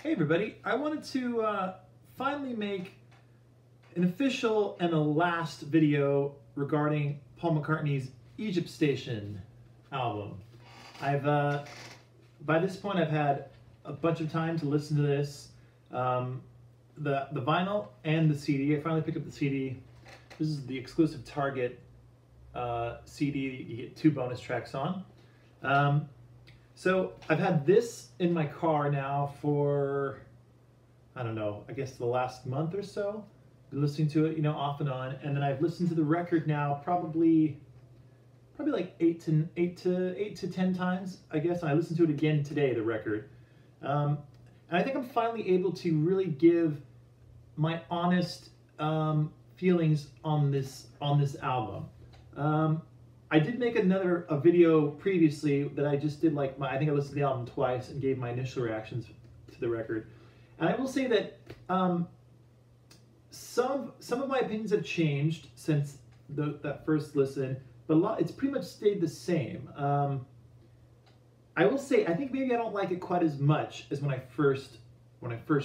Hey everybody, I wanted to finally make an official and a last video regarding Paul McCartney's Egypt Station album. By this point I've had a bunch of time to listen to this, the vinyl and the CD. I finally picked up the CD. This is the exclusive Target CD you get 2 bonus tracks on. So I've had this in my car now for, I don't know, I guess the last month or so. Been listening to it, off and on. And then I've listened to the record now probably like 8 to 10 times, I guess. And I listened to it again today, the record. And I think I'm finally able to really give my honest feelings on this album. I did make a video previously that I just did I think I listened to the album twice and gave my initial reactions to the record. And I will say that some of my opinions have changed since that first listen, but it's pretty much stayed the same. I will say I think maybe I don't like it quite as much as when I first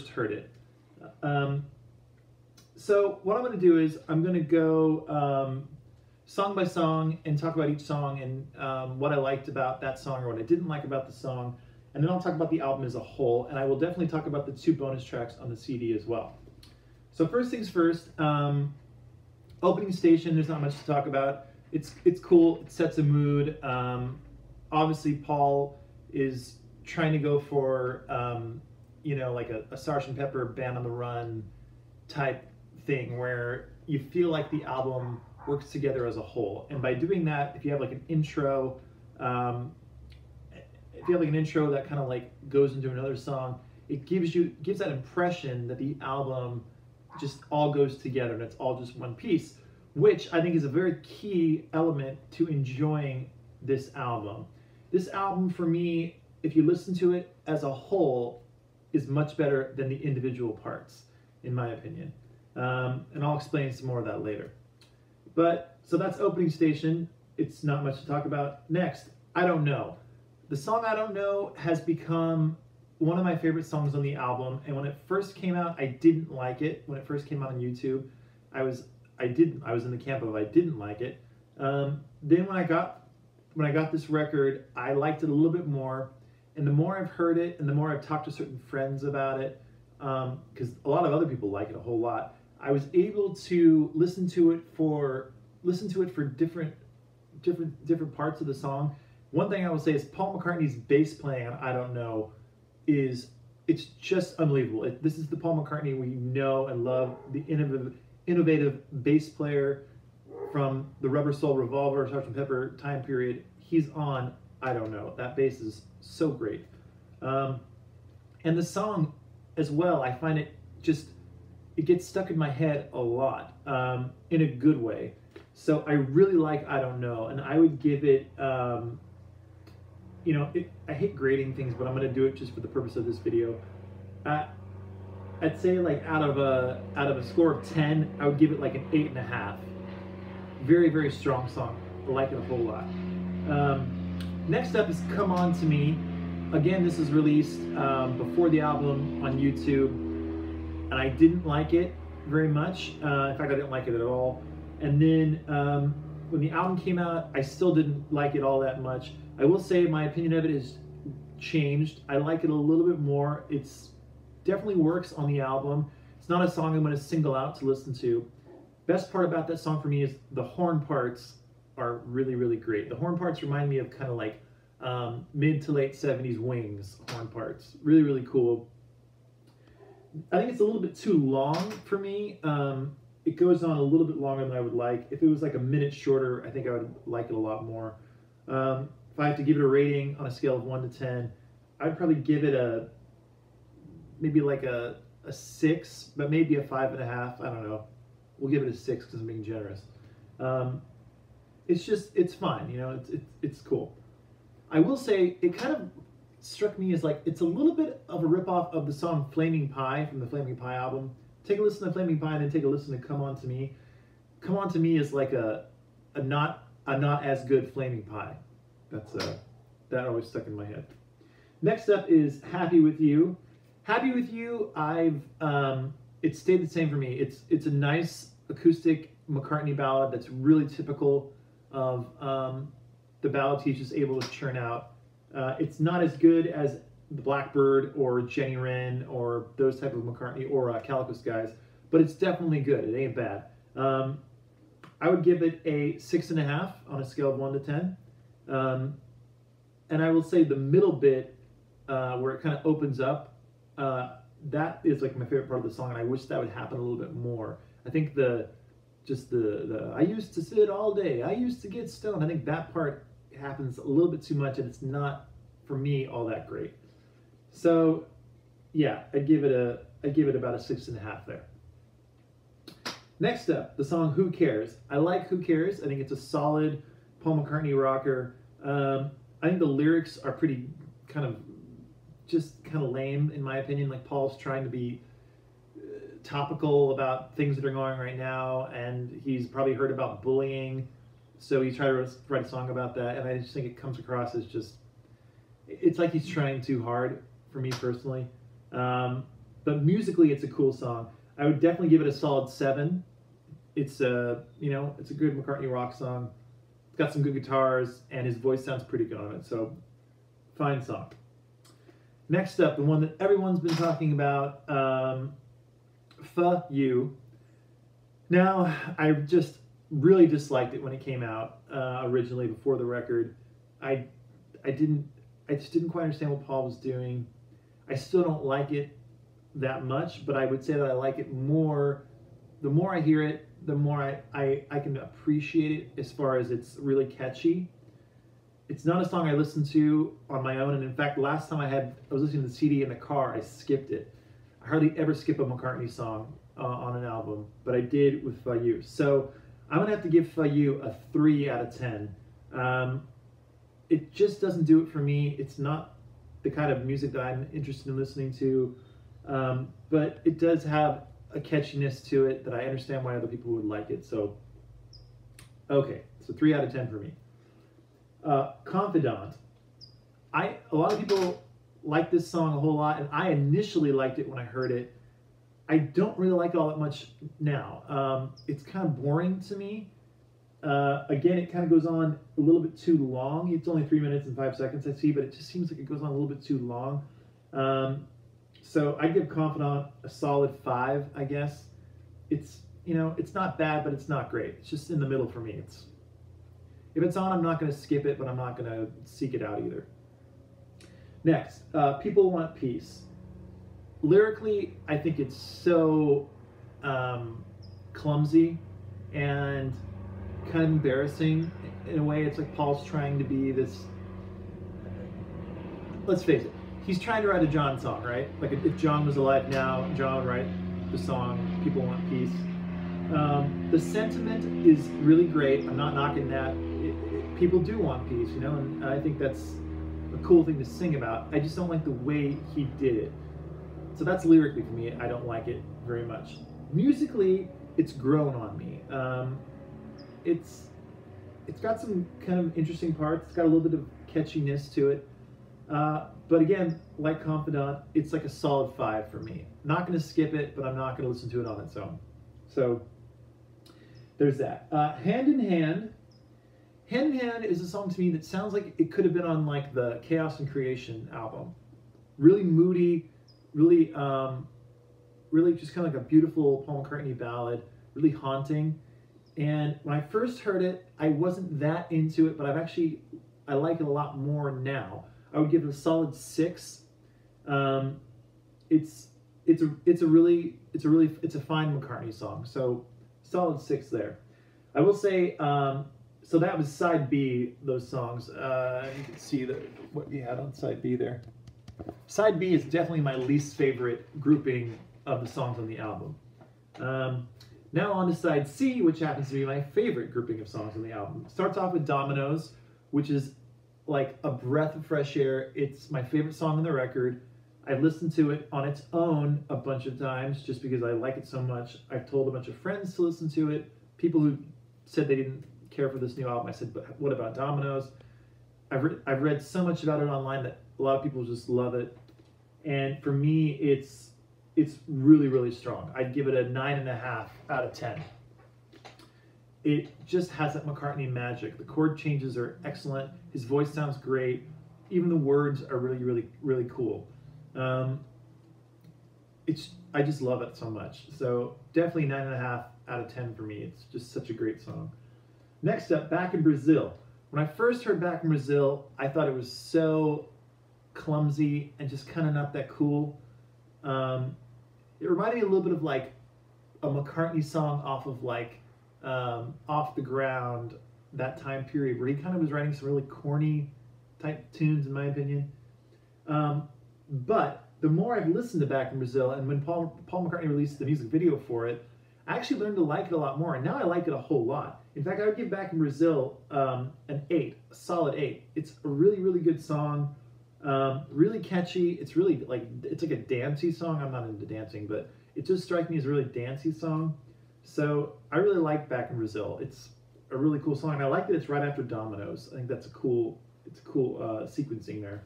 heard it. So what I'm going to do is I'm going to go song by song and talk about each song and what I liked about that song or what I didn't like about the song, and then I'll talk about the album as a whole, and I will definitely talk about the 2 bonus tracks on the CD as well. So first things first, opening station, there's not much to talk about. It's cool, it sets a mood. Obviously Paul is trying to go for like a Sgt. Pepper Band on the Run type thing where you feel like the album works together as a whole. And by doing that, if you have like an intro, that kind of goes into another song, it gives that impression that the album just all goes together and it's all just one piece, which I think is a very key element to enjoying this album. This album, for me, if you listen to it as a whole, is much better than the individual parts, in my opinion. And I'll explain some more of that later. So that's opening station. It's not much to talk about. Next, I Don't Know. The song I Don't Know has become one of my favorite songs on the album, and when it first came out, I didn't like it. When it first came out on YouTube, I was in the camp of I didn't like it. Then when I got this record, I liked it a little bit more, and the more I've heard it, and the more I've talked to certain friends about it, because a lot of other people like it a whole lot, I was able to listen to it for different parts of the song. One thing I will say is Paul McCartney's bass playing on I Don't Know it's just unbelievable. This is the Paul McCartney we know and love, the innovative bass player from the Rubber Soul Revolver, Sgt. Pepper time period. He's on I Don't Know. That bass is so great. And the song as well, I find it gets stuck in my head a lot, in a good way. So I really like I Don't Know, and I would give it, I hate grading things, but I'm going to do it just for the purpose of this video. I'd say out of a score of 10, I would give it like an 8.5. Very, very strong song. I like it a whole lot. Next up is Come On To Me. Again, this was released before the album on YouTube, and I didn't like it very much. In fact, I didn't like it at all. And then when the album came out, I still didn't like it all that much. I will say my opinion of it has changed. I like it a little bit more. It's definitely works on the album. It's not a song I'm going to single out to listen to. Best part about that song for me is the horn parts are really, really great. The horn parts remind me of kind of mid to late 70s Wings horn parts. Really, really cool. I think it's a little bit too long for me. It goes on a little bit longer than I would like. If it was like a minute shorter, I think I would like it a lot more. If I have to give it a rating on a scale of 1 to 10, I'd probably give it maybe like a 6, but maybe a 5.5. I don't know. We'll give it a 6 because I'm being generous. It's fine. It's cool. I will say it kind of struck me as it's a little bit of a ripoff of the song Flaming Pie from the Flaming Pie album. Take a listen to Flaming Pie and then take a listen to Come On To Me. Come On To Me is like a not as good Flaming Pie. That always stuck in my head. Next up is Happy With You. Happy With You, it stayed the same for me. It's a nice acoustic McCartney ballad that's really typical of the ballads he's just able to churn out. It's not as good as the Blackbird or Jenny Wren or those type of McCartney or Calico Skies, but it's definitely good. It ain't bad. I would give it a 6.5 on a scale of 1 to 10. And I will say the middle bit where it kind of opens up, that is like my favorite part of the song, and I wish that would happen a little bit more. I think the I used to sit all day, I used to get stoned. I think that part happens a little bit too much, and it's not for me all that great. So yeah, I give it about a 6.5 there. Next up, the song Who Cares. I like Who Cares. I think it's a solid Paul McCartney rocker. I think the lyrics are pretty kind of lame in my opinion. Like Paul's trying to be topical about things that are going on right now, and he's probably heard about bullying, so he's trying to write a song about that, and I just think it comes across as just, it's like he's trying too hard for me personally. But musically, it's a cool song. I would definitely give it a solid 7. It's it's a good McCartney rock song. It's got some good guitars, and his voice sounds pretty good on it, so fine song. Next up, the one that everyone's been talking about, Fuh You. Now, I just really disliked it when it came out originally before the record. I just didn't quite understand what Paul was doing. I still don't like it that much, but I would say that I like it more. The more I hear it, the more I can appreciate it as far as it's really catchy. It's not a song I listen to on my own, and in fact, last time I was listening to the CD in the car, I skipped it. I hardly ever skip a McCartney song on an album, but I did with Fuh You. So I'm gonna have to give Fuh You a 3 out of 10. It just doesn't do it for me. It's not the kind of music that I'm interested in listening to, but it does have a catchiness to it that I understand why other people would like it. So, okay, so 3 out of 10 for me. Confidant. A lot of people like this song a whole lot, and I initially liked it when I heard it. I don't really like it all that much now. It's kind of boring to me. Again, it kind of goes on a little bit too long. It's only 3 minutes and 5 seconds, I see, but it just seems like it goes on a little bit too long. So I give Confidant a solid 5, I guess. It's not bad, but it's not great. It's just in the middle for me. If it's on, I'm not going to skip it, but I'm not going to seek it out either. Next, People Want Peace. Lyrically, I think it's so clumsy and kind of embarrassing in a way. It's like Paul's trying to be this, let's face it, he's trying to write a John song, right? Like if John was alive now, John would write the song People Want Peace. The sentiment is really great. I'm not knocking that. People do want peace, and I think that's a cool thing to sing about. I just don't like the way he did it. So that's lyrically for me. I don't like it very much. Musically, it's grown on me. It's got some kind of interesting parts. It's got a little bit of catchiness to it. But again, like Confidant, it's like a solid 5 for me. Not going to skip it, but I'm not going to listen to it on its own. So there's that. Hand in Hand. Hand in Hand is a song to me that sounds like it could have been on like the Chaos and Creation album. Really moody, really just kind of like a beautiful Paul McCartney ballad, really haunting. And when I first heard it, I wasn't that into it, but I like it a lot more now. I would give it a solid 6. It's a fine McCartney song, so solid 6 there. I will say, so that was side B, those songs. You can see what you had on side B there. Side B is definitely my least favorite grouping of the songs on the album. Now on to side C, which happens to be my favorite grouping of songs on the album. It starts off with Dominoes, which is like a breath of fresh air. It's my favorite song on the record. I've listened to it on its own a bunch of times just because I like it so much. I've told a bunch of friends to listen to it. People who said they didn't care for this new album, I said, but what about Dominoes? I've read so much about it online that a lot of people just love it. And for me, it's really, really strong. I'd give it a 9.5 out of 10. It just has that McCartney magic. The chord changes are excellent. His voice sounds great. Even the words are really, really, really cool. I just love it so much. So definitely 9.5 out of 10 for me. It's just such a great song. Next up, Back in Brazil. When I first heard Back in Brazil, I thought it was so clumsy and just kind of not that cool. It reminded me a little bit of like a McCartney song off of like Off the Ground, that time period where he kind of was writing some really corny type tunes, in my opinion. But the more I've listened to Back in Brazil, and when Paul McCartney released the music video for it, I actually learned to like it a lot more, and now I like it a whole lot. In fact, I would give Back in Brazil an 8, a solid 8. It's a really, really good song, really catchy. It's really it's like a dancey song. I'm not into dancing, but it just strikes me as a really dancey song. So I really like Back in Brazil. It's a really cool song, and I like that it's right after Dominoes. I think that's a cool sequencing there.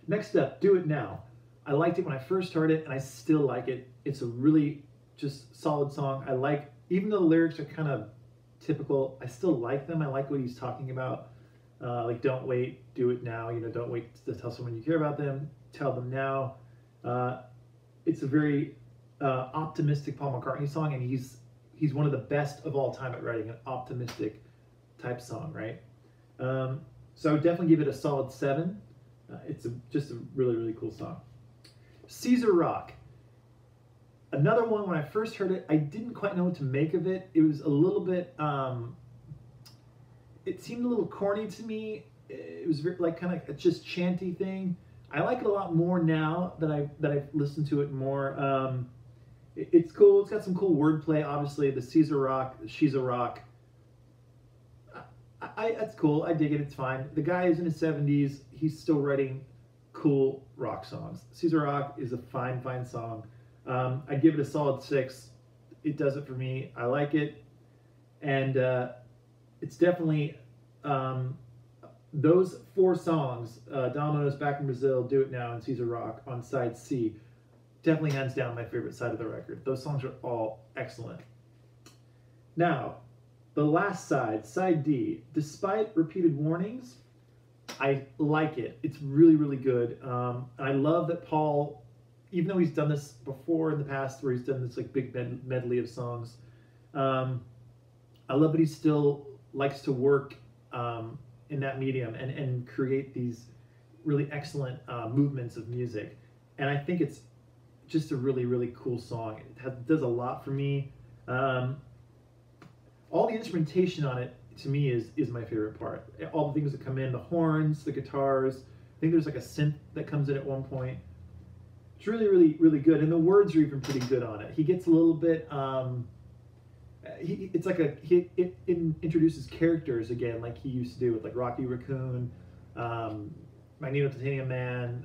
Next up, Do It Now. I liked it when I first heard it, and I still like it. It's a really just solid song. I like, even though the lyrics are kind of typical, I still like them. I like what he's talking about. Like, don't wait, do it now. You know, don't wait to tell someone you care about them. Tell them now. It's a very optimistic Paul McCartney song, and he's one of the best of all time at writing an optimistic type song, right? So I would definitely give it a solid 7. It's just a really, really cool song. Caesar Rock. Another one, when I first heard it, I didn't quite know what to make of it. It was a little bit, it seemed a little corny to me. It was very, like, kind of a just chanty thing. I like it a lot more now that I've listened to it more. It's cool. It's got some cool wordplay, obviously. The Caesar Rock, the She's a Rock. That's cool. I dig it. It's fine. The guy is in his 70s. He's still writing cool rock songs. Caesar Rock is a fine, fine song. I'd give it a solid 6. It does it for me. I like it. And it's definitely those 4 songs, Dominoes, Back in Brazil, Do It Now, and Caesar Rock on side C, definitely hands down my favorite side of the record. Those songs are all excellent. Now, the last side, side D, despite repeated warnings, I like it. It's really, really good. I love that Paul, even though he's done this before in the past, where he's done this like big medley of songs, I love that he still likes to work in that medium and create these really excellent movements of music. And I think it's just a really, really cool song. It does a lot for me. All the instrumentation on it, to me, is my favorite part. All the things that come in, the horns, the guitars. I think there's like a synth that comes in at one point. It's really, really, really good. And the words are even pretty good on it. He gets a little bit, it introduces characters again, like he used to do with like Rocky Raccoon, Magneto Titanium Man,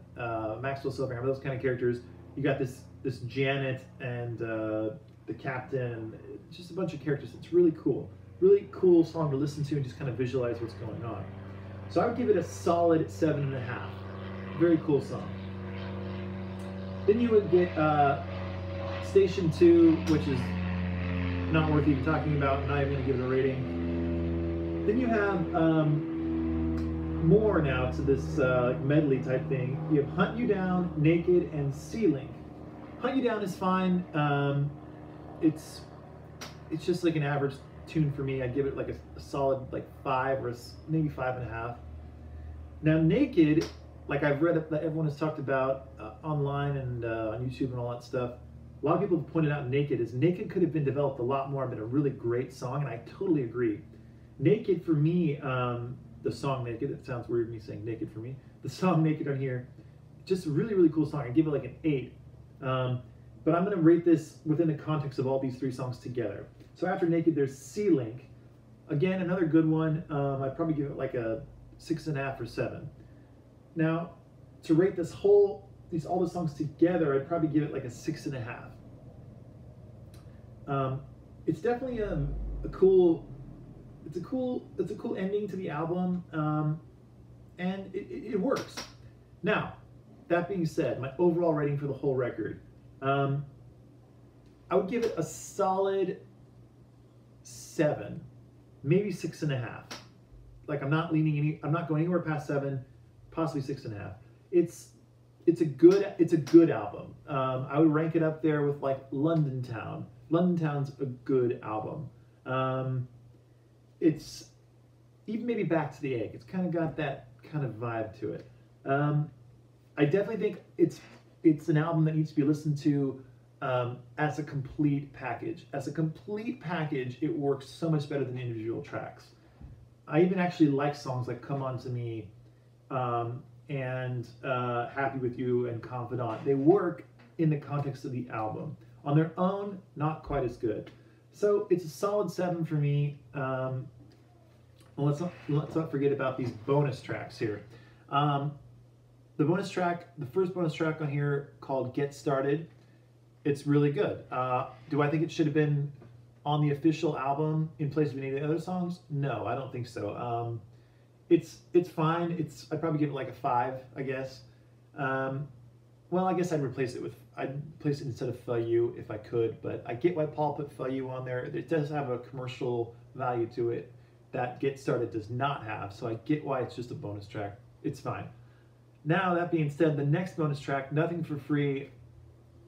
Maxwell Silverhammer, those kind of characters. You got this Janet and the captain, just a bunch of characters. It's really cool. Really cool song to listen to and just kind of visualize what's going on. So I would give it a solid 7.5. Very cool song. Then you would get Station 2, which is not worth even talking about. I'm not even going to give it a rating. Then you have more now to this medley type thing. You have Hunt You Down, Naked, and C-Link. Hunt You Down is fine. It's just like an average tune for me. I'd give it like a solid like 5 or maybe 5.5. Now Naked, like I've read that everyone has talked about online and on YouTube and all that stuff. A lot of people have pointed out Naked could have been developed a lot more, been a really great song, and I totally agree. Naked for me, the song Naked, it sounds weird me saying Naked for me. The song Naked on here, just a really, really cool song. I give it like an 8. But I'm going to rate this within the context of all these 3 songs together. So after Naked, there's C-Link. Again, another good one. I'd probably give it like a 6.5 or 7. Now, to rate all the songs together, I'd probably give it like a 6.5. It's definitely a cool ending to the album, and it works. Now, that being said, my overall rating for the whole record, I would give it a solid 7, maybe 6.5. Like I'm not going anywhere past 7, possibly 6.5. It's a good album. I would rank it up there with like London Town. London Town's a good album. It's even maybe Back to the Egg. It's kind of got that kind of vibe to it. I definitely think it's an album that needs to be listened to as a complete package. As a complete package, it works so much better than individual tracks. I even actually like songs like Come On To Me and Happy With You and Confidant. They work in the context of the album. On their own, not quite as good. So it's a solid 7 for me. Well, let's not forget about these bonus tracks here. The first bonus track on here called Get Started, it's really good. Do I think it should have been on the official album in place of any of the other songs? No, I don't think so. It's fine. I'd probably give it like a 5, I guess. Well, I guess I'd place it instead of Fuh You if I could, but I get why Paul put Fuh You on there. It does have a commercial value to it that Get Started does not have, so I get why it's just a bonus track. It's fine. Now, that being said, the next bonus track, Nothing for Free,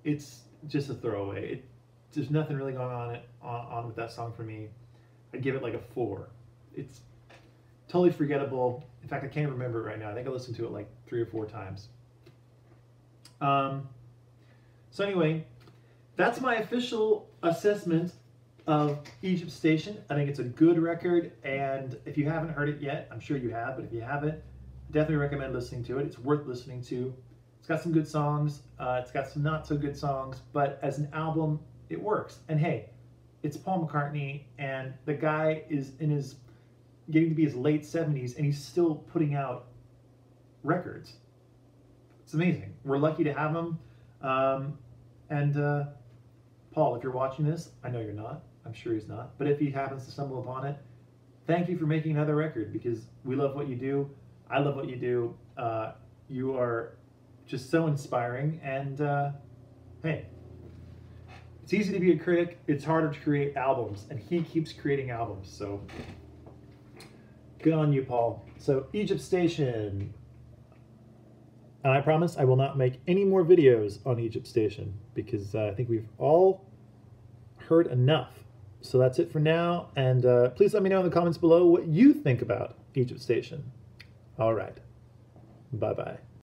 it's just a throwaway. There's nothing really going on with that song for me. I'd give it like a 4. It's totally forgettable. In fact, I can't remember it right now. I think I listened to it like 3 or 4 times. So anyway, that's my official assessment of Egypt Station. I think it's a good record, and if you haven't heard it yet, I'm sure you have, but if you haven't, definitely recommend listening to it. It's worth listening to. It's got some good songs. It's got some not so good songs, but as an album, it works. And hey, it's Paul McCartney, and the guy is getting to be his late 70s, and he's still putting out records. It's amazing. We're lucky to have him. Paul, if you're watching this, I know you're not. I'm sure he's not. But if he happens to stumble upon it, thank you for making another record, because we love what you do. I love what you do. You are just so inspiring. And hey, it's easy to be a critic. It's harder to create albums. And he keeps creating albums. So good on you, Paul. So Egypt Station. And I promise I will not make any more videos on Egypt Station, because I think we've all heard enough. So that's it for now, and please let me know in the comments below what you think about Egypt Station. All right, bye-bye.